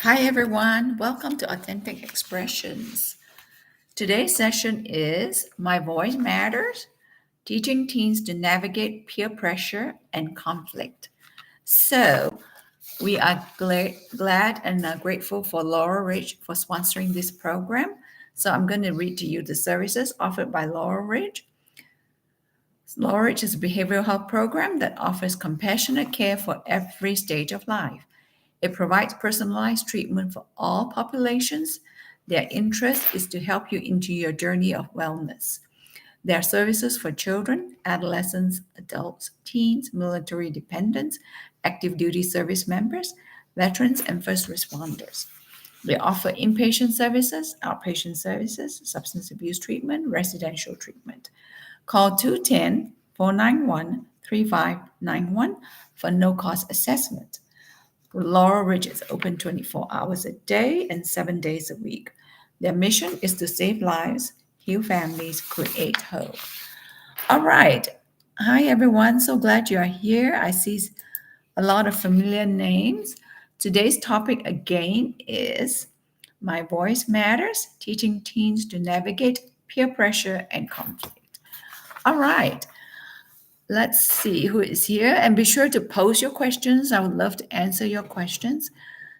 Hi, everyone. Welcome to Authentic Expressions. Today's session is My Voice Matters, teaching teens to navigate peer pressure and conflict. So, we are glad and grateful for Laurel Ridge for sponsoring this program. So, I'm going to read to you the services offered by Laurel Ridge. Laurel Ridge is a behavioral health program that offers compassionate care for every stage of life. It provides personalized treatment for all populations. Their interest is to help you into your journey of wellness. There are services for children, adolescents, adults, teens, military dependents, active duty service members, veterans, and first responders. They offer inpatient services, outpatient services, substance abuse treatment, residential treatment. Call 210 491 3591 for no cost assessment. Laurel Ridge is open 24 hours a day and 7 days a week. Their mission is to save lives, heal families, create hope. All right. Hi, everyone. So glad you are here. I see a lot of familiar names. Today's topic again is My Voice Matters, teaching teens to navigate peer pressure and conflict. All right. Let's see who is here. And be sure to post your questions. I would love to answer your questions.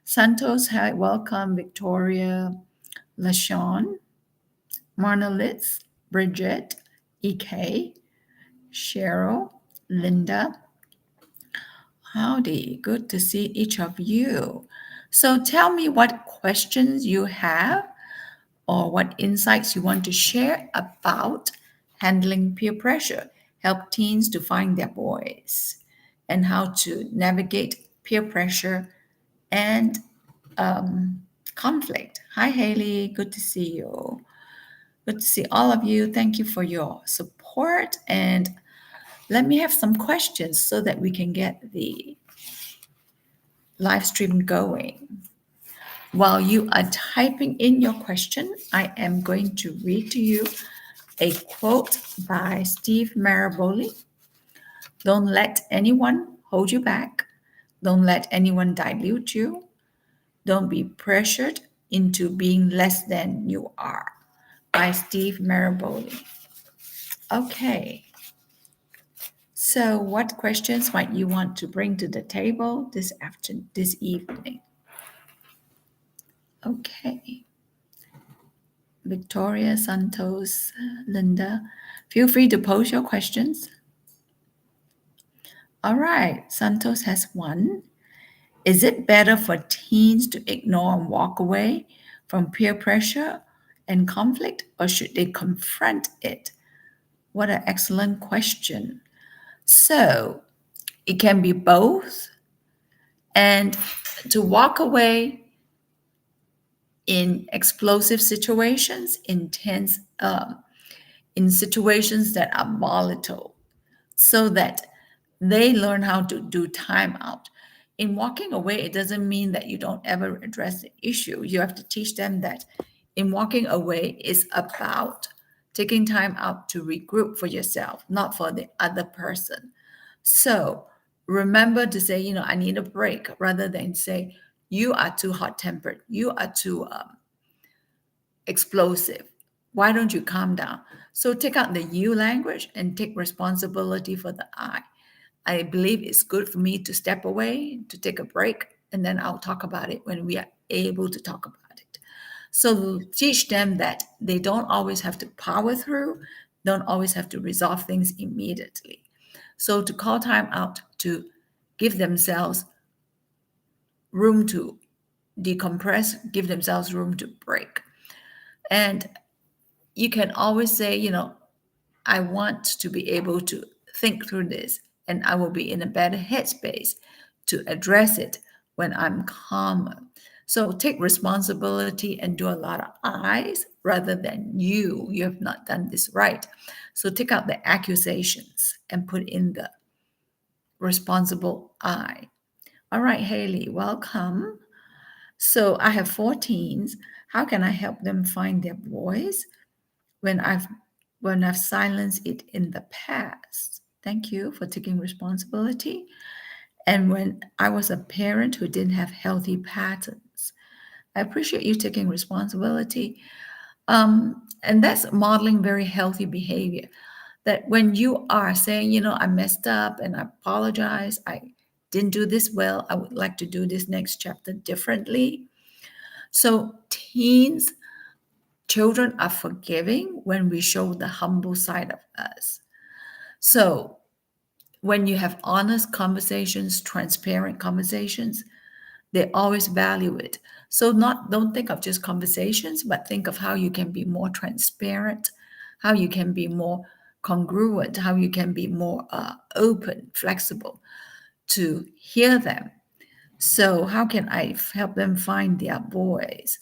Santos, hi, welcome. Victoria, LaShawn, Marna Litz, Bridget, EK, Cheryl, Linda. Howdy, good to see each of you. So tell me what questions you have or what insights you want to share about handling peer pressure. Help teens to find their voice and how to navigate peer pressure and conflict. Hi, Haley. Good to see you. Good to see all of you. Thank you for your support. And let me have some questions so that we can get the live stream going. While you are typing in your question, I am going to read to you a quote by Steve Maraboli. Don't let anyone hold you back. Don't let anyone dilute you. Don't be pressured into being less than you are, by Steve Maraboli. Okay, so what questions might you want to bring to the table this evening? Okay, Victoria, Santos, Linda, feel free to post your questions. All right, Santos has one. Is it better for teens to ignore and walk away from peer pressure and conflict, or should they confront it? What an excellent question. So it can be both. And to walk away in explosive situations, intense, in situations that are volatile, so that they learn how to do timeout. In walking away, it doesn't mean that you don't ever address the issue. You have to teach them that in walking away is about taking time out to regroup for yourself, not for the other person. So remember to say, I need a break, rather than say, you are too hot tempered, you are too explosive. Why don't you calm down? So take out the you language and take responsibility for the I. I believe it's good for me to step away, to take a break, and then I'll talk about it when we are able to talk about it. So teach them that they don't always have to power through, don't always have to resolve things immediately. So to call time out, to give themselves room to decompress, give themselves room to break. And you can always say, I want to be able to think through this, and I will be in a better headspace to address it when I'm calmer. So take responsibility and do a lot of I's rather than you have not done this right. So take out the accusations and put in the responsible I. All right, Haley, welcome. So I have 4 teens. How can I help them find their voice when I've silenced it in the past? Thank you for taking responsibility. And when I was a parent who didn't have healthy patterns. I appreciate you taking responsibility. And that's modeling very healthy behavior. That when you are saying, I messed up and I apologize, I didn't do this well, I would like to do this next chapter differently. So, children are forgiving when we show the humble side of us. So, when you have honest conversations, transparent conversations, they always value it. So not don't think of just conversations, but think of how you can be more transparent, how you can be more congruent, how you can be more open, flexible to hear them. So how can I help them find their voice?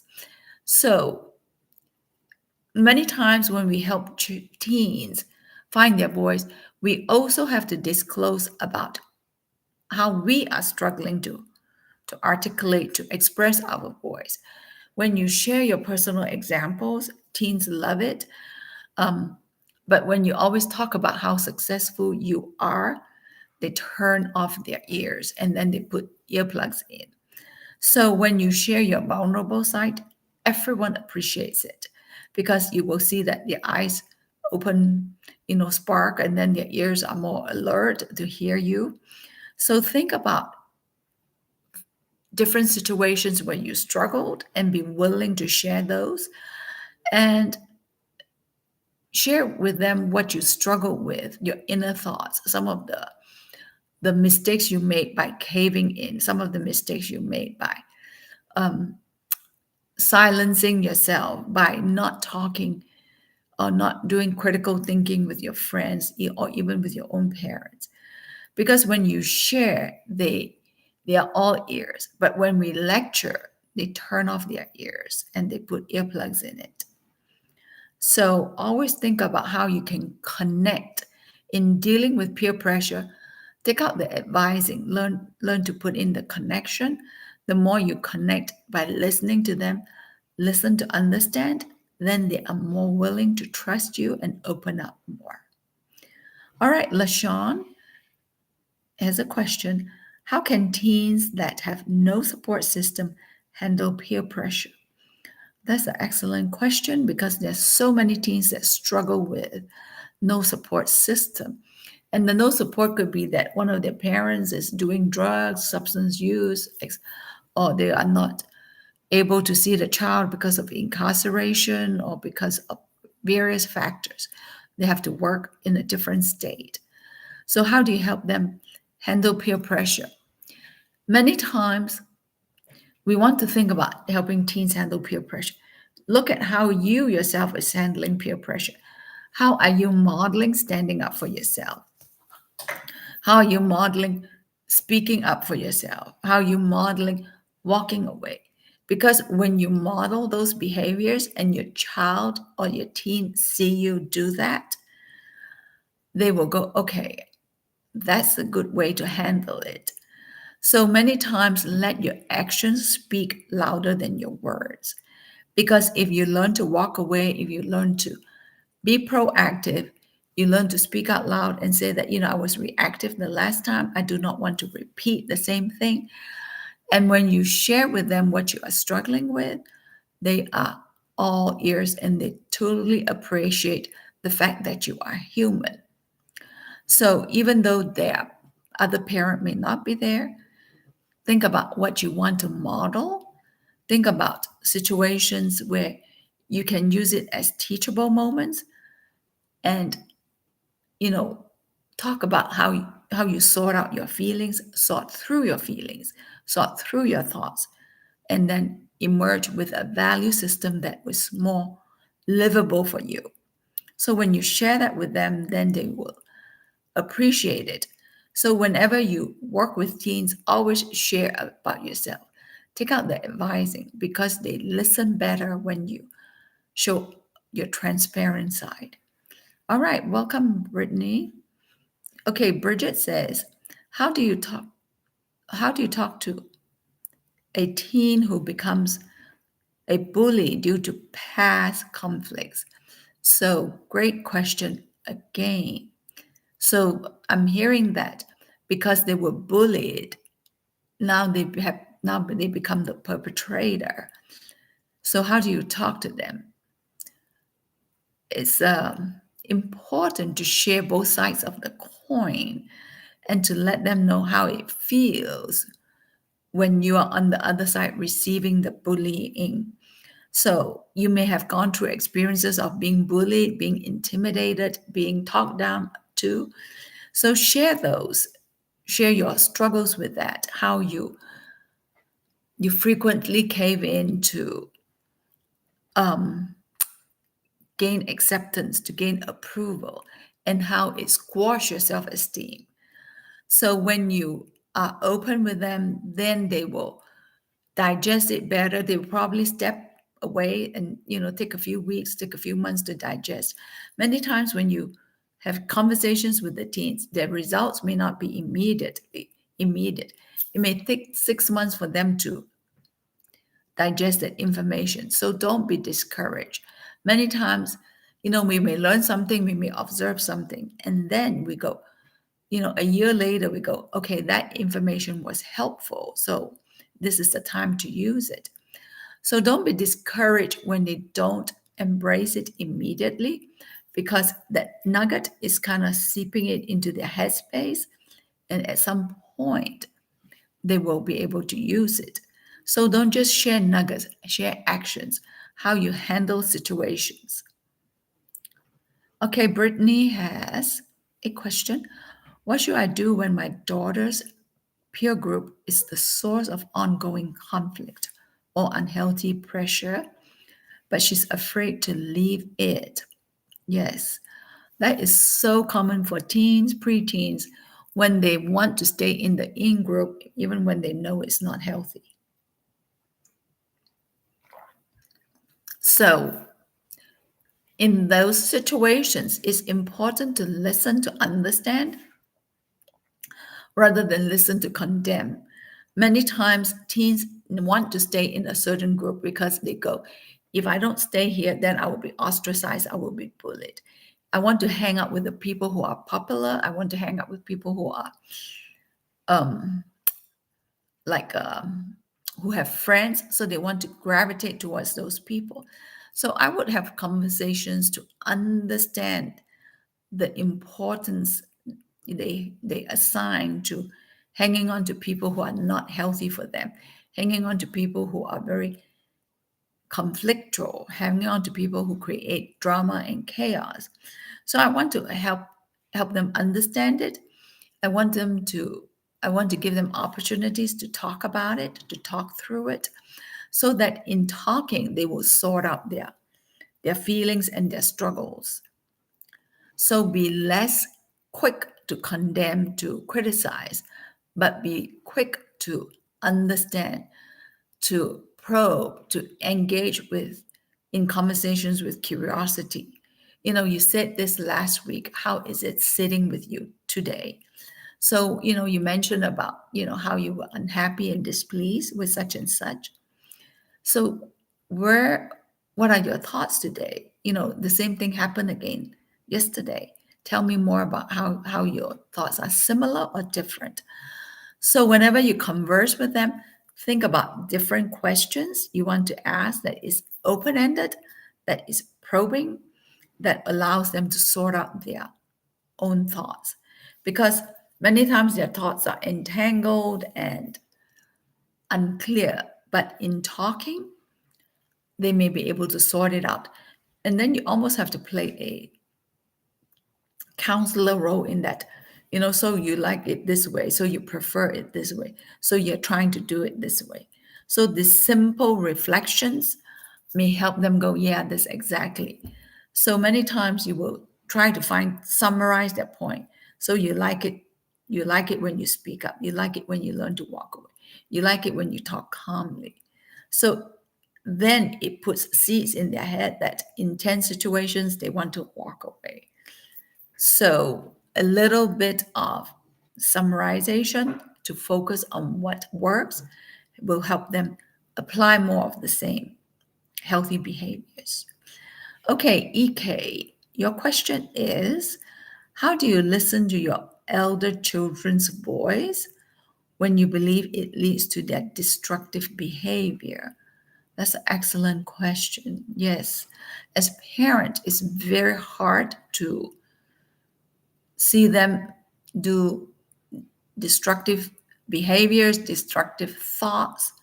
So many times when we help teens find their voice, we also have to disclose about how we are struggling to articulate, to express our voice. When you share your personal examples, teens love it. Um, but when you always talk about how successful you are, they turn off their ears and then they put earplugs in. So when you share your vulnerable side, everyone appreciates it because you will see that their eyes open, spark, and then their ears are more alert to hear you. So think about different situations where you struggled and be willing to share those and share with them what you struggle with, your inner thoughts, some of the mistakes you made by caving in, some of the mistakes you made by um, silencing yourself, by not talking or not doing critical thinking with your friends or even with your own parents. Because when you share, they are all ears. But when we lecture, they turn off their ears and they put earplugs in it. So always think about how you can connect in dealing with peer pressure. Take out the advising, learn to put in the connection. The more you connect by listening to them, listen to understand, then they are more willing to trust you and open up more. All right, LaShawn has a question. How can teens that have no support system handle peer pressure? That's an excellent question because there's so many teens that struggle with no support system. And the no support could be that one of their parents is doing drugs, substance use, or they are not able to see the child because of incarceration or because of various factors. They have to work in a different state. So, how do you help them handle peer pressure? Many times we want to think about helping teens handle peer pressure. Look at how you yourself is handling peer pressure. How are you modeling standing up for yourself? How are you modeling speaking up for yourself? How are you modeling walking away? Because when you model those behaviors and your child or your teen see you do that, they will go, okay, that's a good way to handle it. So many times, let your actions speak louder than your words. Because if you learn to walk away, if you learn to be proactive, you learn to speak out loud and say that, I was reactive the last time. I do not want to repeat the same thing. And when you share with them what you are struggling with, they are all ears and they totally appreciate the fact that you are human. So even though their other parent may not be there, think about what you want to model. Think about situations where you can use it as teachable moments and, you know, talk about how you sort out your feelings, sort through your feelings, sort through your thoughts, and then emerge with a value system that was more livable for you. So when you share that with them, then they will appreciate it. So whenever you work with teens, always share about yourself. Take out the advising because they listen better when you show your transparent side. All right, welcome, Brittany. Okay, Bridget says, how do you talk? How do you talk to a teen who becomes a bully due to past conflicts? So, great question again. So, I'm hearing that because they were bullied, now they have now they become the perpetrator. So how do you talk to them? It's important to share both sides of the coin and to let them know how it feels when you are on the other side receiving the bullying. So you may have gone through experiences of being bullied, being intimidated, being talked down to. So share those, share your struggles with that, how you frequently cave in to um, gain acceptance, to gain approval, and how it squashes your self-esteem. So when you are open with them, then they will digest it better. They will probably step away and take a few weeks, take a few months to digest. Many times when you have conversations with the teens, their results may not be immediate. It may take 6 months for them to digest that information. So don't be discouraged. Many times, we may learn something, we may observe something, and then we go, a year later, we go, okay, that information was helpful. So this is the time to use it. So don't be discouraged when they don't embrace it immediately, because that nugget is kind of seeping it into their headspace. And at some point, they will be able to use it. So don't just share nuggets, share actions, how you handle situations. Okay, Brittany has a question. What should I do when my daughter's peer group is the source of ongoing conflict or unhealthy pressure, but she's afraid to leave it? Yes, that is so common for teens, preteens, when they want to stay in the in group, even when they know it's not healthy. So, in those situations, it's important to listen to understand rather than listen to condemn. Many times, teens want to stay in a certain group because they go, if I don't stay here, then I will be ostracized, I will be bullied. I want to hang out with the people who are popular. I want to hang out with people who are um, like who have friends, so they want to gravitate towards those people. So I would have conversations to understand the importance they assign to hanging on to people who are not healthy for them, hanging on to people who are very conflictual, hanging on to people who create drama and chaos. So I want to help them understand it. I want them to I want to give them opportunities to talk about it, to talk through it, so that in talking they will sort out their feelings and their struggles. So be less quick to condemn, to criticize, but be quick to understand, to probe, to engage with in conversations with curiosity. You said this last week. How is it sitting with you today? So, you mentioned about, how you were unhappy and displeased with such and such. So, what are your thoughts today? The same thing happened again yesterday. Tell me more about how your thoughts are similar or different. So, whenever you converse with them, think about different questions you want to ask that is open ended, that is probing, that allows them to sort out their own thoughts. Because many times their thoughts are entangled and unclear, but in talking, they may be able to sort it out. And then you almost have to play a counselor role in that. So you like it this way, so you prefer it this way, so you're trying to do it this way. So the simple reflections may help them go, yeah, this exactly. So many times you will try to summarize that point. So you like it when you speak up, you like it when you learn to walk away, you like it when you talk calmly. So then it puts seeds in their head that in 10 situations they want to walk away. So a little bit of summarization to focus on what works will help them apply more of the same healthy behaviors. Okay, EK, your question is, how do you listen to your elder children's voice when you believe it leads to that destructive behavior? That's an excellent question. Yes, as parent, it's very hard to see them do destructive behaviors, destructive thoughts.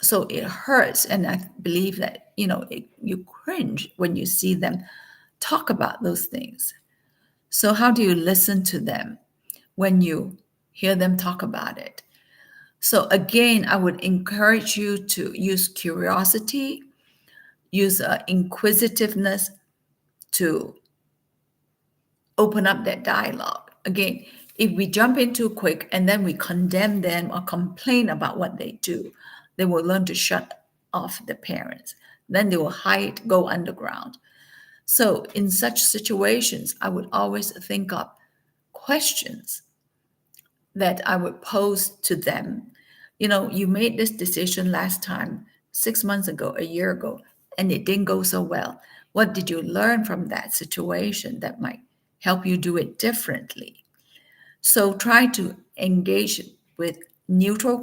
So it hurts, and I believe that you cringe when you see them talk about those things. So how do you listen to them when you hear them talk about it? So again, I would encourage you to use curiosity, use inquisitiveness to open up that dialogue. Again, if we jump in too quick and then we condemn them or complain about what they do, they will learn to shut off the parents. Then they will hide, go underground. So in such situations, I would always think of questions that I would pose to them. You made this decision last time, 6 months ago, a year ago, and it didn't go so well. What did you learn from that situation that might help you do it differently? So try to engage with neutral,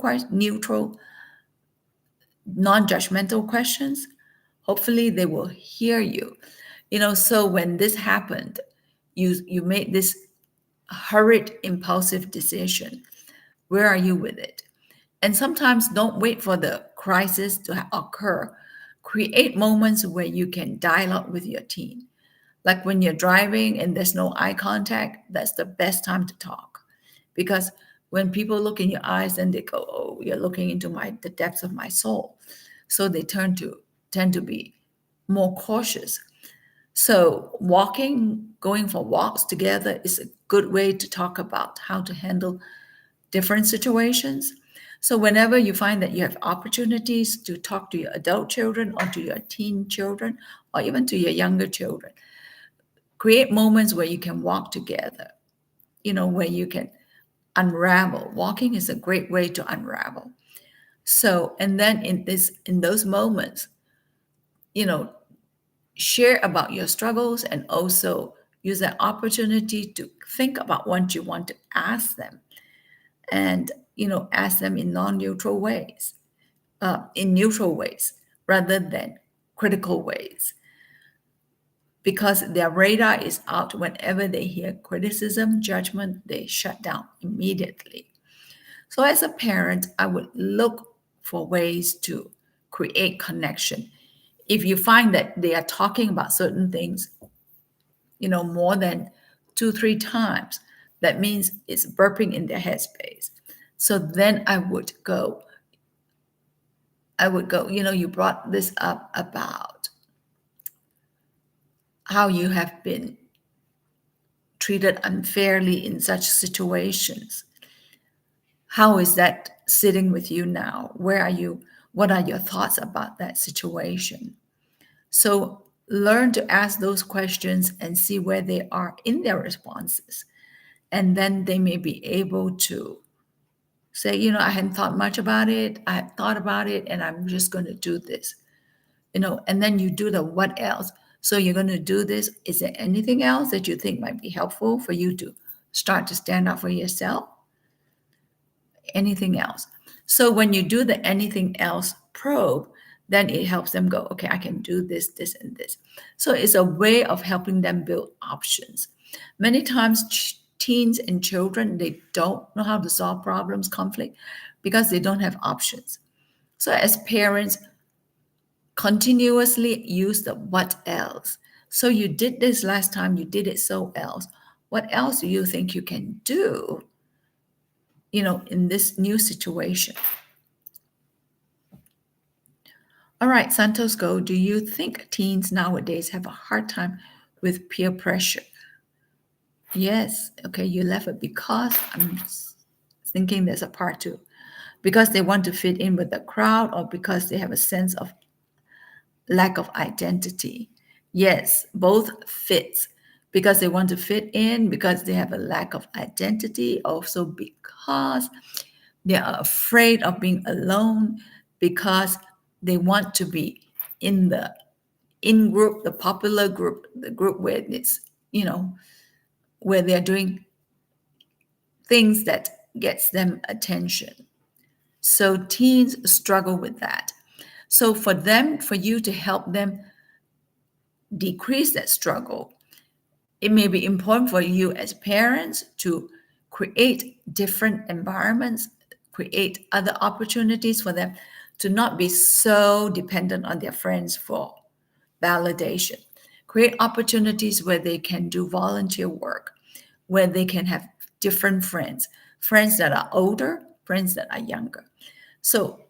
non-judgmental questions. Hopefully they will hear you. So when this happened, you made this hurried, impulsive decision. Where are you with it? And sometimes don't wait for the crisis to occur. Create moments where you can dialogue with your teen. Like when you're driving and there's no eye contact, that's the best time to talk. Because when people look in your eyes and they go, "Oh, you're looking into the depths of my soul." So they tend to be more cautious. So going for walks together is a good way to talk about how to handle different situations. So whenever you find that you have opportunities to talk to your adult children or to your teen children or even to your younger children, create moments where you can walk together, where you can unravel. Walking is a great way to unravel. So, and then in those moments, you know, share about your struggles and also use that opportunity to think about what you want to ask them and ask them in non-neutral ways, in neutral ways rather than critical ways, because their radar is out. Whenever they hear criticism, judgment, they shut down immediately. So as a parent, I would look for ways to create connection. If you find that they are talking about certain things more than 2 3 times, that means it's burping in their headspace. So then I would go, you brought this up about how you have been treated unfairly in such situations. How is that sitting with you now? Where are you? What are your thoughts about that situation? So learn to ask those questions and see where they are in their responses. And then they may be able to say, I hadn't thought much about it. I had thought about it and I'm just going to do this. And then you do the what else. So you're going to do this. Is there anything else that you think might be helpful for you to start to stand up for yourself? Anything else? So when you do the anything else probe, then it helps them go, okay, I can do this, this, and this. So it's a way of helping them build options. Many times, teens and children, they don't know how to solve problems, conflict, because they don't have options. So as parents, continuously use the what else. So you did this last time, you did it so else. What else do you think you can do, in this new situation? All right, Santos Go, do you think teens nowadays have a hard time with peer pressure? Yes. Okay, you left it because I'm thinking there's a part two. Because they want to fit in with the crowd or because they have a sense of lack of identity. Yes, both fits, because they want to fit in, because they have a lack of identity, also because they are afraid of being alone, because they want to be in the in group, the popular group, the group where it's, where they're doing things that gets them attention. So teens struggle with that. So for you to help them decrease that struggle, it may be important for you as parents to create different environments, create other opportunities for them to not be so dependent on their friends for validation. Create opportunities where they can do volunteer work, where they can have different friends, friends that are older, friends that are younger. So,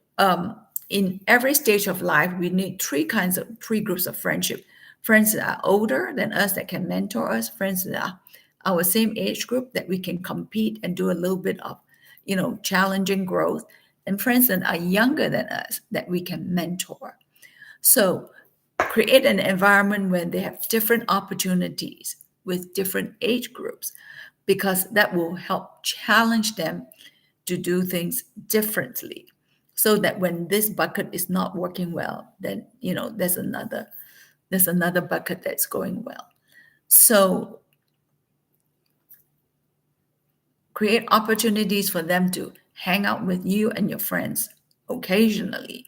in every stage of life, we need three groups of friendship: friends that are older than us that can mentor us, friends that are our same age group that we can compete and do a little bit of, challenging growth, and friends that are younger than us that we can mentor. So, create an environment where they have different opportunities with different age groups, because that will help challenge them to do things differently, so that when this bucket is not working well, then there's another bucket that's going well. So create opportunities for them to hang out with you and your friends occasionally,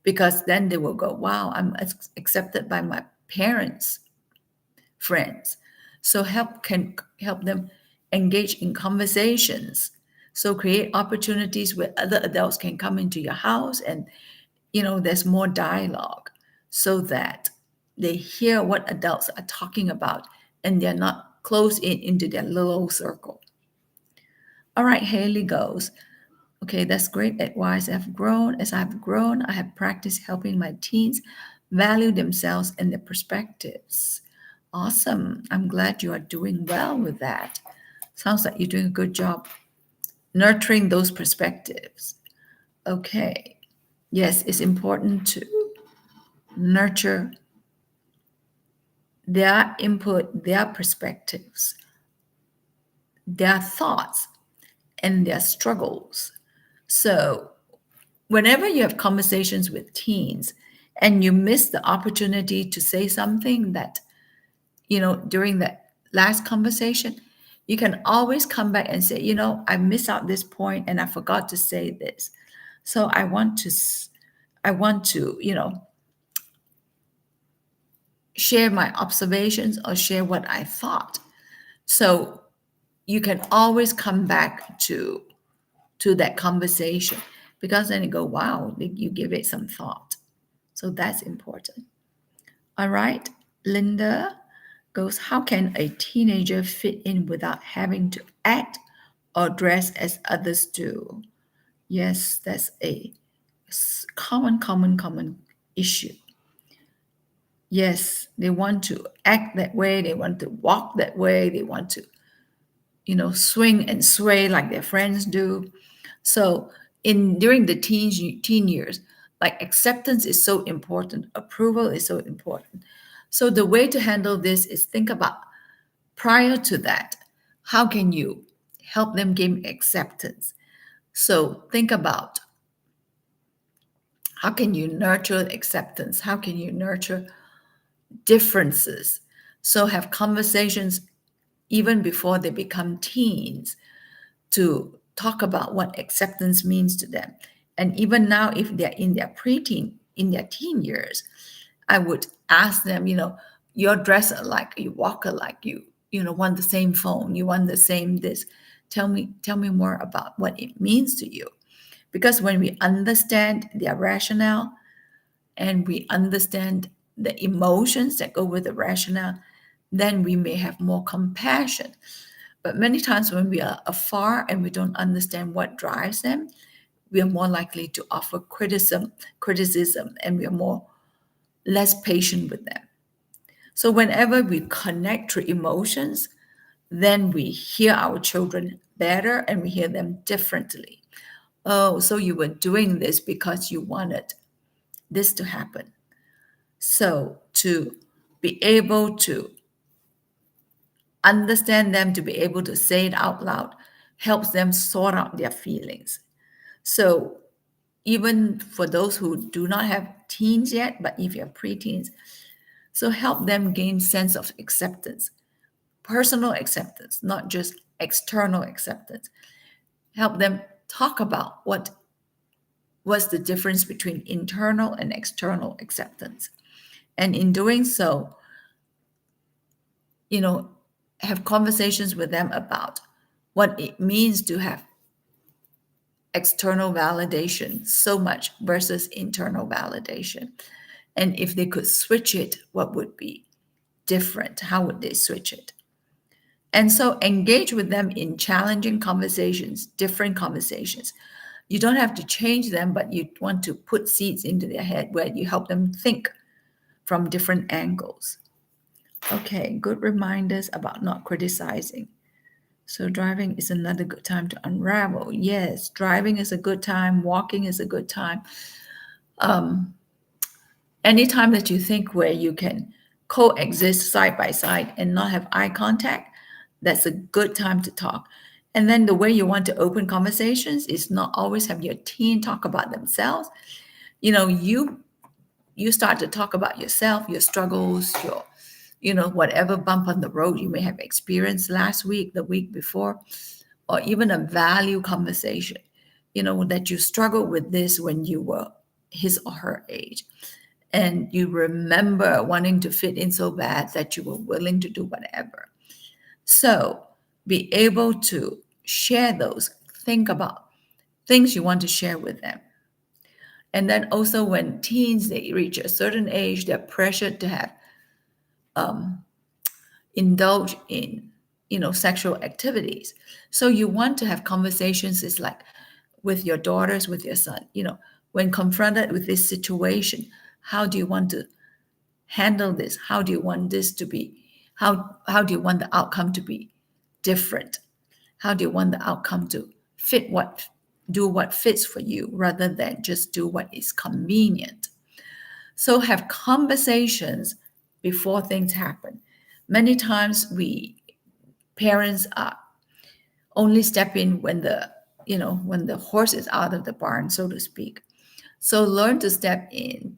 because then they will go, wow, I'm accepted by my parents friends. So help can help them engage in conversations. So create opportunities where other adults can come into your house, and there's more dialogue, so that they hear what adults are talking about, and they're not closed into their little circle. All right, Haley goes, okay, that's great advice. As I've grown, I have practiced helping my teens value themselves and their perspectives. Awesome. I'm glad you are doing well with that. Sounds like you're doing a good job nurturing those perspectives. Okay. Yes, it's important to nurture their input, their perspectives, their thoughts, and their struggles. So, whenever you have conversations with teens and you miss the opportunity to say something that, during that last conversation, you can always come back and say, I missed out this point and I forgot to say this. So I want to, share my observations or share what I thought. So you can always come back to that conversation, because then you go, wow, you give it some thought. So that's important. All right. Linda goes, how can a teenager fit in without having to act or dress as others do? Yes, that's a common issue. Yes, they want to act that way, they want to walk that way, they want to, swing and sway like their friends do. So in during the teen years, like, acceptance is so important, approval is so important. So the way to handle this is think about, prior to that, how can you help them gain acceptance? So think about, how can you nurture acceptance? How can you nurture differences? So have conversations even before they become teens, to talk about what acceptance means to them. And even now, if they're in their preteen, in their teen years, I would ask them, you're dressed alike, you walk alike, you want the same phone, you want the same this. Tell me more about what it means to you. Because when we understand their rationale and we understand the emotions that go with the rationale, then we may have more compassion. But many times when we are afar and we don't understand what drives them, we are more likely to offer criticism, and we are less patient with them. So whenever we connect through emotions, then we hear our children better and we hear them differently. Oh, so you were doing this because you wanted this to happen. So to be able to understand them, to be able to say it out loud, helps them sort out their feelings. So even for those who do not have teens yet, but if you have preteens, so help them gain sense of acceptance, personal acceptance, not just external acceptance. help them talk about what was the difference between internal and external acceptance. And in doing so, you know, have conversations with them about what it means to have external validation so much versus internal validation. And if they could switch it, what would be different? How would they switch it? And so engage with them in challenging conversations, different conversations. You don't have to change them, but you want to put seeds into their head where you help them think from different angles. Okay, good reminders about not criticizing. So driving is another good time to unravel. Yes, driving is a good time. Walking is a good time. Um, Anytime that you think where you can coexist side by side and not have eye contact, that's a good time to talk. And then the way you want to open conversations is not always have your teen talk about themselves. You start to talk about yourself, your struggles, your whatever bump on the road you may have experienced last week, the week before, or even a value conversation, that you struggled with this when you were his or her age. And you remember wanting to fit in so bad that you were willing to do whatever. So be able to share those, think about things you want to share with them. And then also when teens, they reach a certain age, they're pressured to have um, indulge in sexual activities. So you want to have conversations, it's like with your daughters, with your son, when confronted with this situation, how do you want to handle this? How do you want this to be? How do you want the outcome to be different? How do you want the outcome to fit do what fits for you rather than just do what is convenient? So have conversations before things happen. Many times we parents are only step in when the horse is out of the barn, so to speak. So learn to step in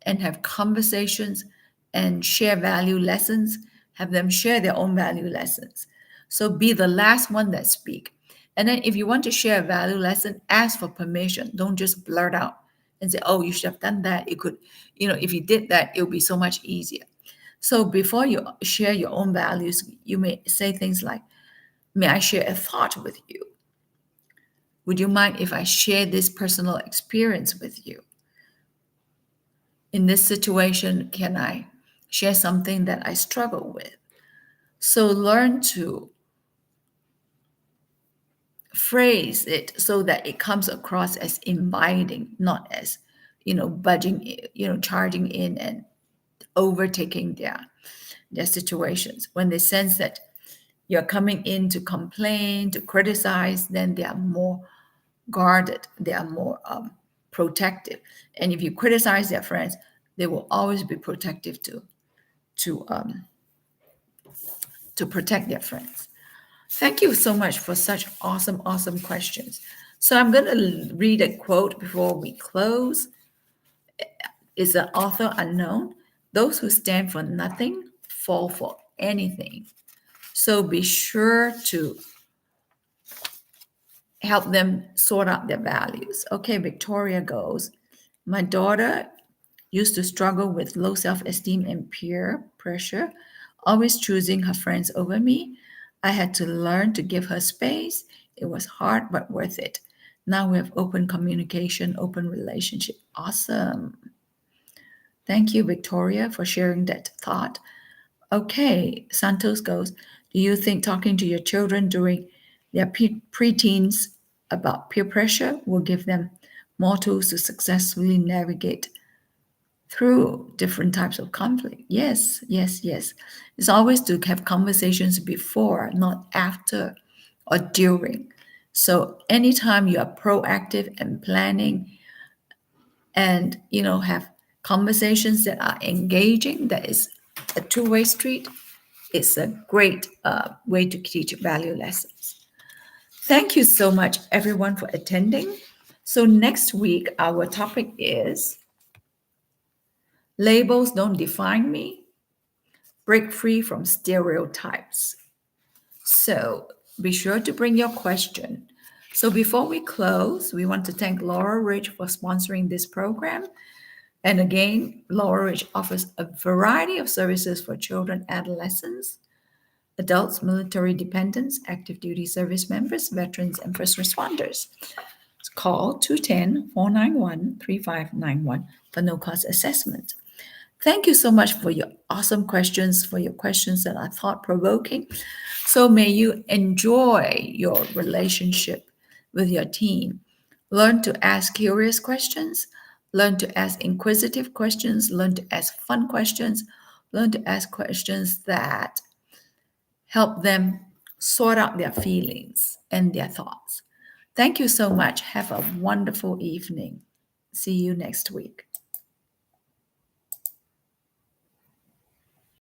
and have conversations and share value lessons, have them share their own value lessons. So be the last one that speak. And then if you want to share a value lesson, ask for permission. Don't just blurt out and say, oh, you should have done that. It could, if you did that, it would be so much easier. So before you share your own values, you may say things like, may I share a thought with you? Would you mind if I share this personal experience with you? In this situation, can I share something that I struggle with? So learn to phrase it so that it comes across as inviting, not as, budging, charging in and overtaking their situations. When they sense that you're coming in to complain, to criticize, then they are more guarded, they are more protective. And if you criticize their friends, they will always be protective to um, to protect their friends. Thank you so much for such awesome, awesome questions. So I'm going to read a quote before we close. It's an author unknown. Those who stand for nothing fall for anything. So be sure to help them sort out their values. Okay, Victoria goes, my daughter used to struggle with low self-esteem and peer pressure, always choosing her friends over me. I had to learn to give her space. It was hard, but worth it. Now we have open communication, open relationship. Awesome. Thank you, Victoria, for sharing that thought. Okay, Santos goes, do you think talking to your children during their preteens about peer pressure will give them more tools to successfully navigate through different types of conflict? Yes, yes, yes. It's always to have conversations before, not after or during. So anytime you are proactive and planning and have conversations that are engaging, that is a two-way street, it's a great way to teach value lessons. Thank you so much, everyone, for attending. So next week, our topic is labels don't define me, break free from stereotypes. So be sure to bring your question. So before we close, we want to thank Laurel Ridge for sponsoring this program. And again, Laurel Ridge offers a variety of services for children, adolescents, adults, military dependents, active duty service members, veterans, and first responders. Call 210-491-3591 for no cost assessment. Thank you so much for your awesome questions, for your questions that are thought provoking. So may you enjoy your relationship with your team. Learn to ask curious questions, learn to ask inquisitive questions, learn to ask fun questions, learn to ask questions that help them sort out their feelings and their thoughts. Thank you so much. Have a wonderful evening. See you next week.